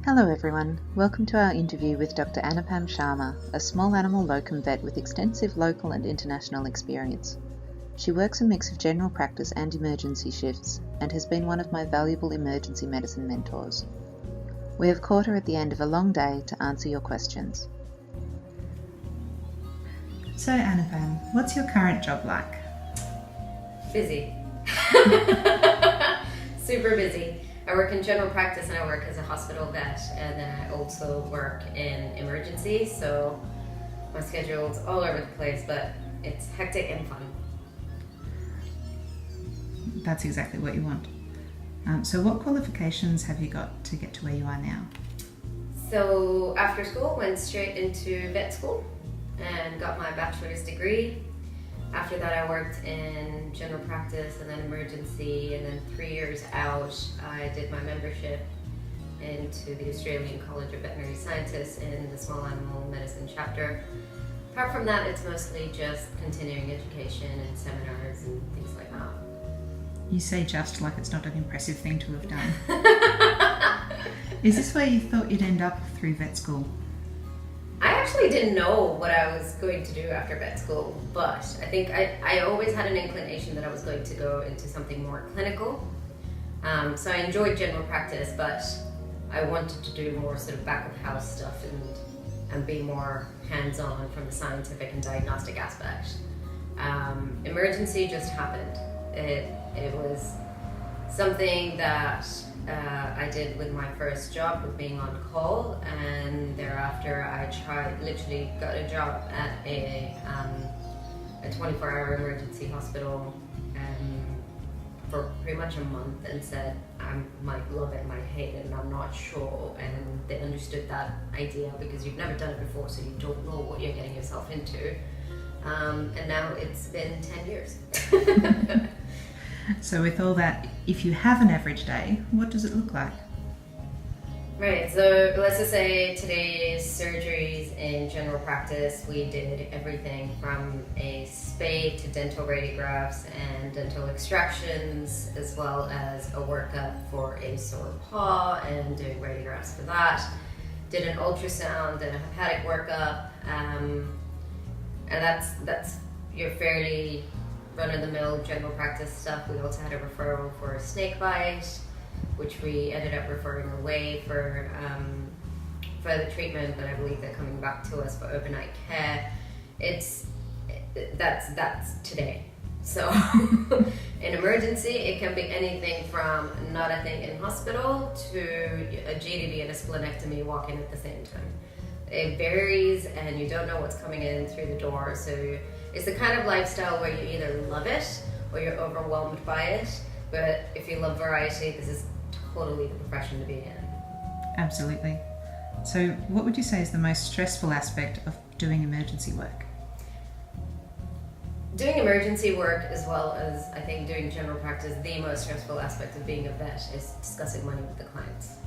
Hello everyone, welcome to our interview with Dr. Anupam Sharma, a small animal locum vet with extensive local and international experience. She works a mix of general practice and emergency shifts and has been one of my valuable emergency medicine mentors. We have caught her at the end of a long day to answer your questions. So Anupam, what's your current job like? Busy. Super busy. I work in general practice and I work as a hospital vet, and then I also work in emergency, so my schedule's all over the place, but it's hectic and fun. That's exactly what you want. So what qualifications have you got to get to where you are now? So after school, went straight into vet school and got my bachelor's degree. After that, I worked in general practice and then emergency, and then 3 years out, I did my membership into the Australian College of Veterinary Scientists in the small animal medicine chapter. Apart from that, it's mostly just continuing education and seminars and things like that. You say just like it's not an impressive thing to have done. Is this where you thought you'd end up through vet school? I actually didn't know what I was going to do after vet school, but I think I always had an inclination that I was going to go into something more clinical. So I enjoyed general practice, but I wanted to do more sort of back of house stuff and be more hands-on from the scientific and diagnostic aspect. Emergency just happened. It was something that I did with my first job with being on call, and thereafter I literally got a job at a 24-hour emergency hospital for pretty much a month, and said I might love it, might hate it, and I'm not sure. And they understood that idea because you've never done it before, so you don't know what you're getting yourself into. And now it's been 10 years. So with all that, if you have an average day, what does it look like? Right, so let's just say today's surgeries in general practice, we did everything from a spay to dental radiographs and dental extractions, as well as a workup for a sore paw and doing radiographs for that. Did an ultrasound and a hepatic workup, and that's your fairly run-of-the-mill general practice stuff. We also had a referral for a snake bite, which we ended up referring away for further treatment, but I believe they're coming back to us for overnight care. That's today. So in emergency, it can be anything from not a thing in hospital to a GDB and a splenectomy walking at the same time. It varies, and you don't know what's coming in through the door, so it's the kind of lifestyle where you either love it or you're overwhelmed by it. But if you love variety, this is totally the profession to be in. Absolutely. So what would you say is the most stressful aspect of doing emergency work? Doing emergency work, as well as I think doing general practice, the most stressful aspect of being a vet is discussing money with the clients.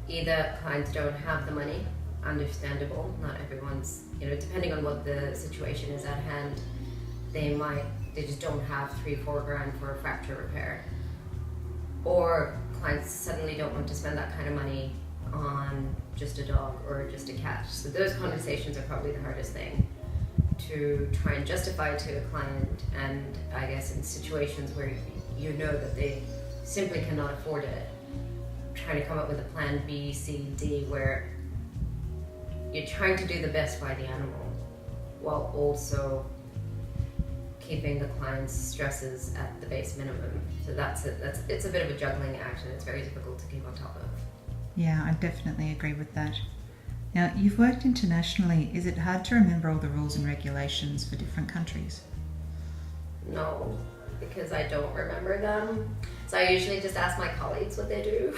Either clients don't have the money, understandable, not everyone's, depending on what the situation is at hand, they just don't have $3-4 grand for a fracture repair. Or clients suddenly don't want to spend that kind of money on just a dog or just a cat. So those conversations are probably the hardest thing to try and justify to a client, and I guess in situations where you know that they simply cannot afford it, trying to come up with a plan B, C, D, where you're trying to do the best by the animal while also keeping the client's stresses at the base minimum. So it's a bit of a juggling act, and it's very difficult to keep on top of. Yeah, I definitely agree with that. Now, you've worked internationally. Is it hard to remember all the rules and regulations for different countries? No, because I don't remember them. So I usually just ask my colleagues what they do.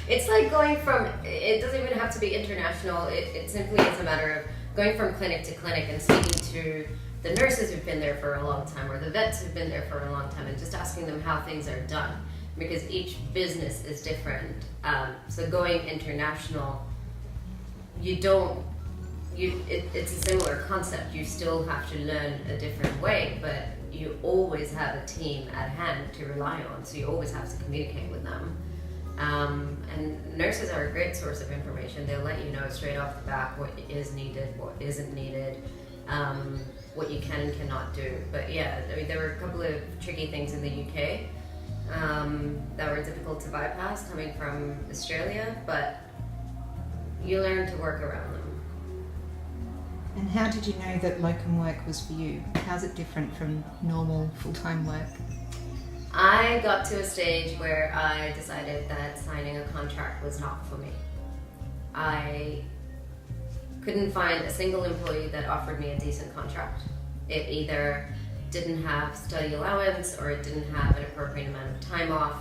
It's like going from, it doesn't even have to be international, it simply is a matter of going from clinic to clinic and speaking to the nurses who've been there for a long time, or the vets who've been there for a long time, and just asking them how things are done, because each business is different. So going international, it's a similar concept. You still have to learn a different way, but you always have a team at hand to rely on, so you always have to communicate with them. And nurses are a great source of information. They'll let you know straight off the bat what is needed, what isn't needed, what you can and cannot do. But yeah, I mean, there were a couple of tricky things in the UK that were difficult to bypass coming from Australia, but you learn to work around them. And how did you know that locum work was for you? How's it different from normal full-time work? I got to a stage where I decided that signing a contract was not for me. I couldn't find a single employee that offered me a decent contract. It either didn't have study allowance or it didn't have an appropriate amount of time off.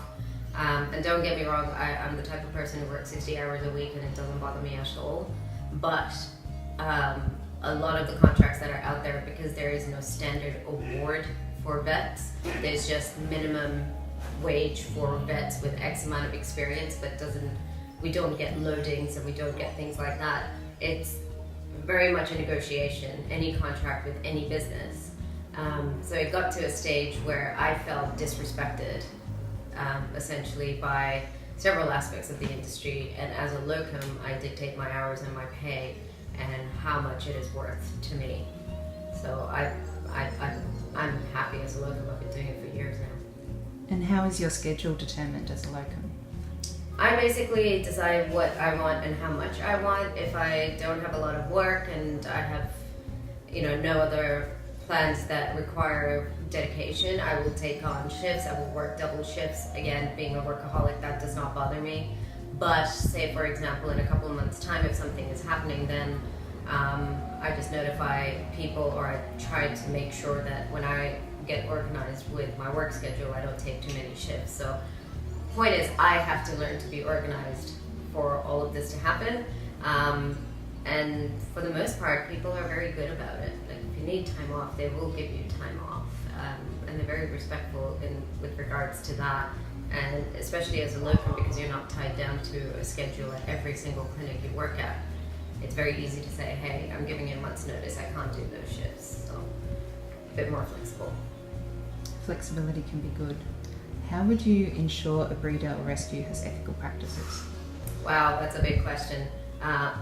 And don't get me wrong, I'm the type of person who works 60 hours a week and it doesn't bother me at all. But a lot of the contracts that are out there, because there is no standard award for vets, there's just minimum wage for vets with X amount of experience, but we don't get loadings and we don't get things like that. It's very much a negotiation, any contract with any business. So it got to a stage where I felt disrespected, essentially by several aspects of the industry, and as a locum, I dictate my hours and my pay and how much it is worth to me. So I'm happy as a locum. I've been doing it for years now. And how is your schedule determined as a locum? I basically decide what I want and how much I want. If I don't have a lot of work and I have, no other plans that require dedication, I will take on shifts. I will work double shifts. Again, being a workaholic, that does not bother me. But say, for example, in a couple of months' time, if something is happening, then I just notify people, or I try to make sure that when I get organized with my work schedule, I don't take too many shifts. So the point is, I have to learn to be organized for all of this to happen. And for the most part, people are very good about it. Like, if you need time off, they will give you time off. And they're very respectful with regards to that. And especially as a locum, because you're not tied down to a schedule at every single clinic you work at, it's very easy to say, hey, I'm giving you a month's notice, I can't do those shifts. So a bit more flexible. Flexibility can be good. How would you ensure a breeder or rescue has ethical practices? Wow, that's a big question,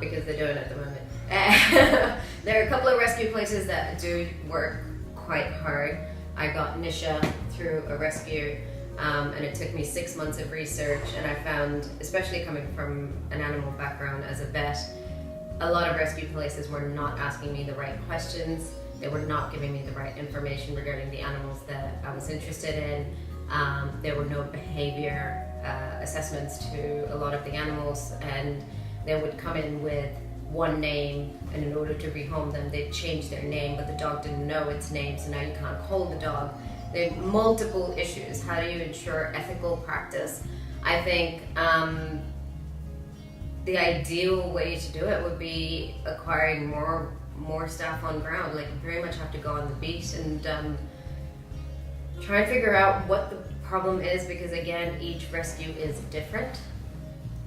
because they don't at the moment. There are a couple of rescue places that do work quite hard. I got Nisha through a rescue. And it took me 6 months of research, and I found, especially coming from an animal background as a vet, a lot of rescue places were not asking me the right questions. They were not giving me the right information regarding the animals that I was interested in. There were no behavior assessments to a lot of the animals, and they would come in with one name, and in order to rehome them, they'd change their name, but the dog didn't know its name, so now you can't hold the dog. There are multiple issues. How do you ensure ethical practice? I think the ideal way to do it would be acquiring more staff on ground. Like, you very much have to go on the beat and try and figure out what the problem is, because again, each rescue is different.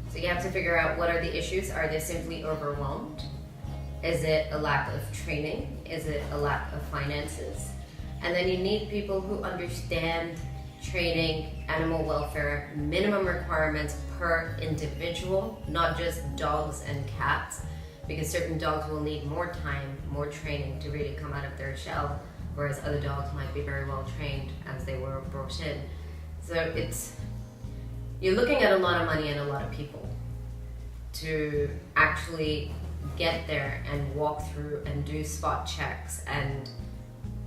So you have to figure out, what are the issues? Are they simply overwhelmed? Is it a lack of training? Is it a lack of finances? And then you need people who understand training, animal welfare, minimum requirements per individual, not just dogs and cats, because certain dogs will need more time, more training to really come out of their shell, whereas other dogs might be very well trained as they were brought in. So you're looking at a lot of money and a lot of people to actually get there and walk through and do spot checks and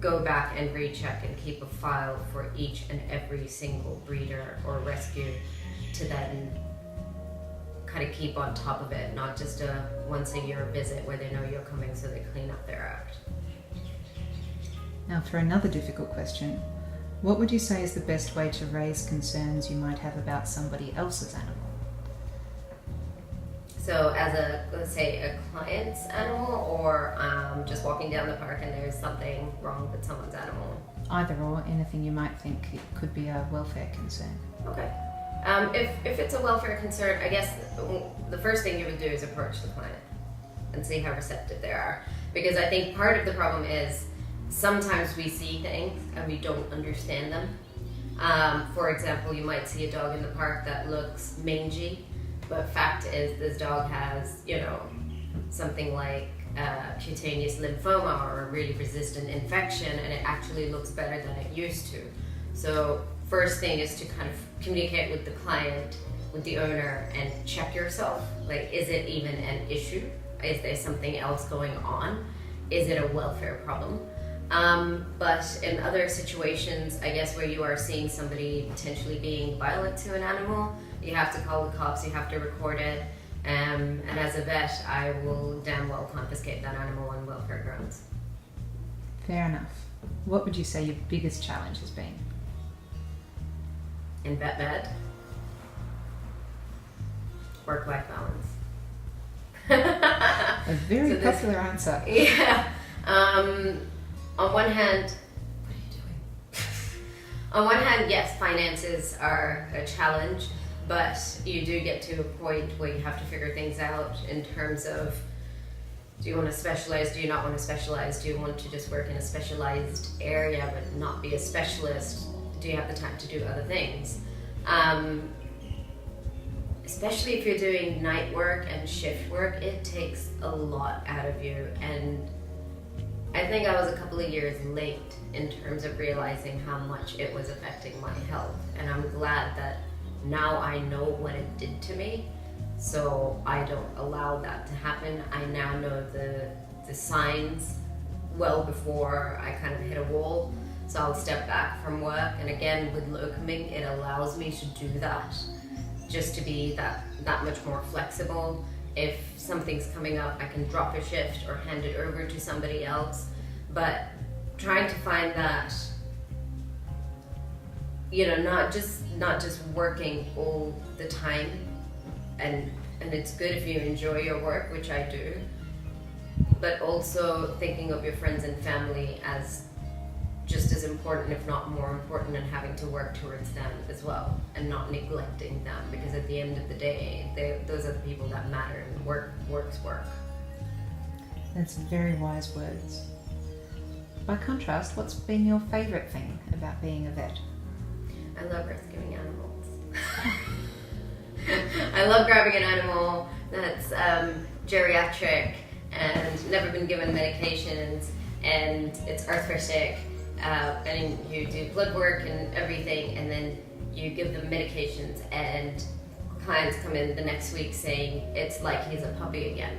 go back and recheck and keep a file for each and every single breeder or rescue, to then kind of keep on top of it, not just a once a year visit where they know you're coming so they clean up their act. Now, for another difficult question, what would you say is the best way to raise concerns you might have about somebody else's animal? So as let's say a client's animal, or just walking down the park and there's something wrong with someone's animal? Either or, anything you might think it could be a welfare concern. Okay. If it's a welfare concern, I guess the first thing you would do is approach the client and see how receptive they are. Because I think part of the problem is sometimes we see things and we don't understand them. For example, you might see a dog in the park that looks mangy, But fact is, this dog has, something like cutaneous lymphoma or a really resistant infection, and it actually looks better than it used to. So first thing is to kind of communicate with the client, with the owner, and check yourself. Like, is it even an issue? Is there something else going on? Is it a welfare problem? But in other situations, I guess, where you are seeing somebody potentially being violent to an animal, you have to call the cops, you have to record it. And as a vet, I will damn well confiscate that animal on welfare grounds. Fair enough. What would you say your biggest challenge has been? In vet med, work-life balance. A very popular answer. Yeah. On one hand, what are you doing? On one hand, yes, finances are a challenge, but you do get to a point where you have to figure things out in terms of, do you want to specialize? Do you not want to specialize? Do you want to just work in a specialized area but not be a specialist? Do you have the time to do other things? Especially if you're doing night work and shift work, it takes a lot out of you. And I think I was a couple of years late in terms of realizing how much it was affecting my health. And I'm glad that now I know what it did to me, so I don't allow that to happen. I now know the signs well before I kind of hit a wall. So I'll step back from work, and again, with locuming, it allows me to do that, just to be that much more flexible. If something's coming up, I can drop a shift or hand it over to somebody else. But trying to find that, not just working all the time, and it's good if you enjoy your work, which I do, but also thinking of your friends and family as just as important, if not more important, and having to work towards them as well, and not neglecting them, because at the end of the day, those are the people that matter, and work's work. That's very wise words. By contrast, what's been your favourite thing about being a vet? I love rescuing animals. I love grabbing an animal that's geriatric and never been given medications, and it's arthritic, and you do blood work and everything, and then you give them medications, and clients come in the next week saying it's like he's a puppy again.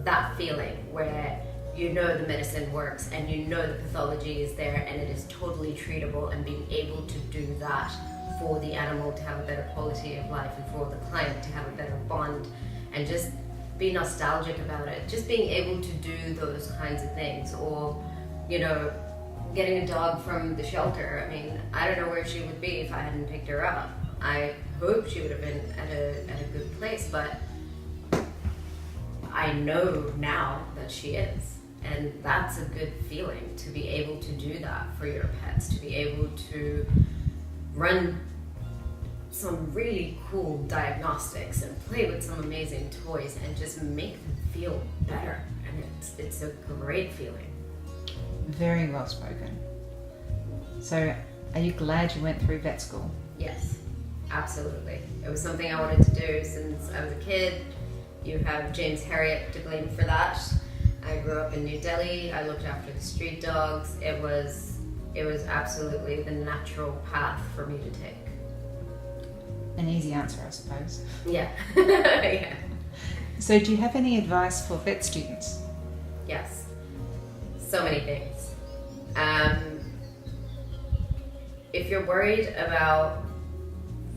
That feeling where you know the medicine works and you know the pathology is there and it is totally treatable, and being able to do that for the animal to have a better quality of life and for the client to have a better bond and just be nostalgic about it. Just being able to do those kinds of things, or, getting a dog from the shelter. I mean, I don't know where she would be if I hadn't picked her up. I hope she would have been at a good place, but I know now that she is. And that's a good feeling, to be able to do that for your pets, to be able to run some really cool diagnostics and play with some amazing toys and just make them feel better. And it's a great feeling. Very well spoken. So, are you glad you went through vet school? Yes, absolutely. It was something I wanted to do since I was a kid. You have James Herriot to blame for that. I grew up in New Delhi. I looked after the street dogs. It was absolutely the natural path for me to take. An easy answer, I suppose. Yeah. Yeah. So, do you have any advice for vet students? Yes. So many things. If you're worried about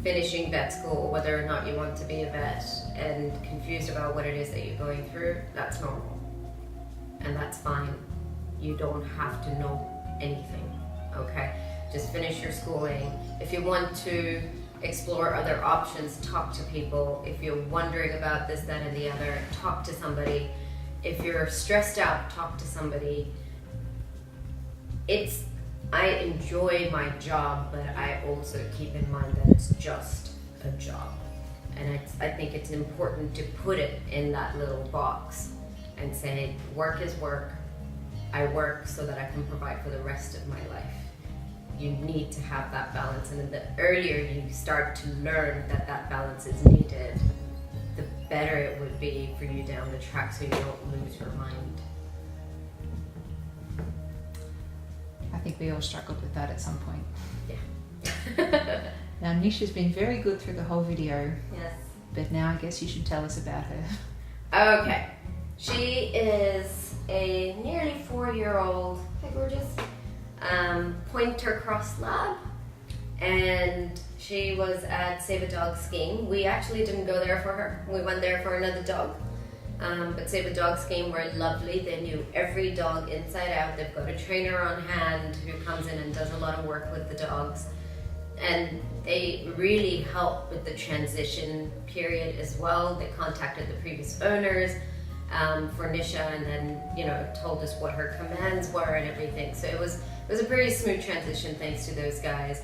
finishing vet school, whether or not you want to be a vet, and confused about what it is that you're going through, that's normal. And that's fine. You don't have to know anything, okay? Just finish your schooling. If you want to explore other options, talk to people. If you're wondering about this, that, and the other, talk to somebody. If you're stressed out, talk to somebody. I enjoy my job, but I also keep in mind that it's just a job. And I think it's important to put it in that little box and say, work is work. I work so that I can provide for the rest of my life. You need to have that balance, and the earlier you start to learn that balance is needed, better it would be for you down the track so you don't lose your mind. I think we all struggled with that at some point. Yeah. Now, Nisha's been very good through the whole video, Yes. but now I guess you should tell us about her. Okay. She is a nearly 4-year-old, hi gorgeous, pointer cross lab. And she was at Save a Dog Scheme. We actually didn't go there for her. We went there for another dog. But Save a Dog Scheme were lovely. They knew every dog inside out. They've got a trainer on hand who comes in and does a lot of work with the dogs. And they really helped with the transition period as well. They contacted the previous owners for Nisha, and then told us what her commands were and everything. So it was a pretty smooth transition thanks to those guys.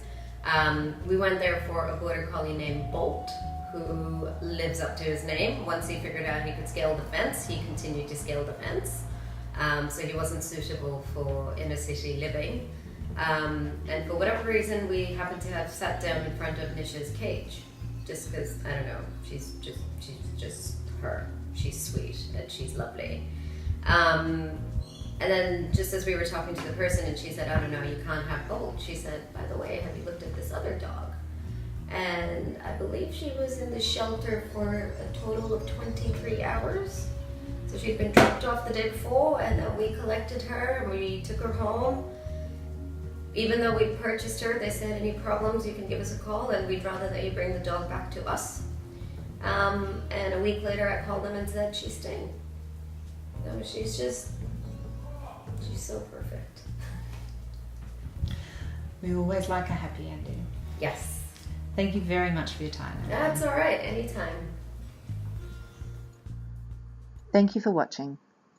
We went there for a border collie named Bolt, who lives up to his name. Once he figured out he could scale the fence, he continued to scale the fence. So he wasn't suitable for inner city living. And for whatever reason, we happened to have sat down in front of Nisha's cage, just because, I don't know, she's just her. She's sweet and she's lovely. And then just as we were talking to the person and she said, I don't know, you can't have Bolt. She said, by the way, have you looked at this other dog? And I believe she was in the shelter for a total of 23 hours. So she'd been dropped off the day before, and then we collected her and we took her home. Even though we purchased her, they said, any problems, you can give us a call, and we'd rather that you bring the dog back to us. And a week later I called them and said, she's staying. No, she's so perfect. We always like a happy ending. Yes. Thank you very much for your time. That's all right, anytime. Thank you for watching.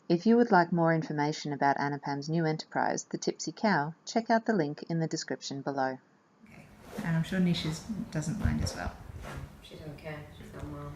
If you would like more information about Anupam's new enterprise, The Tipsy Cow, check out the link in the description below. Okay. And I'm sure Nisha doesn't mind as well. She don't care, she's not well.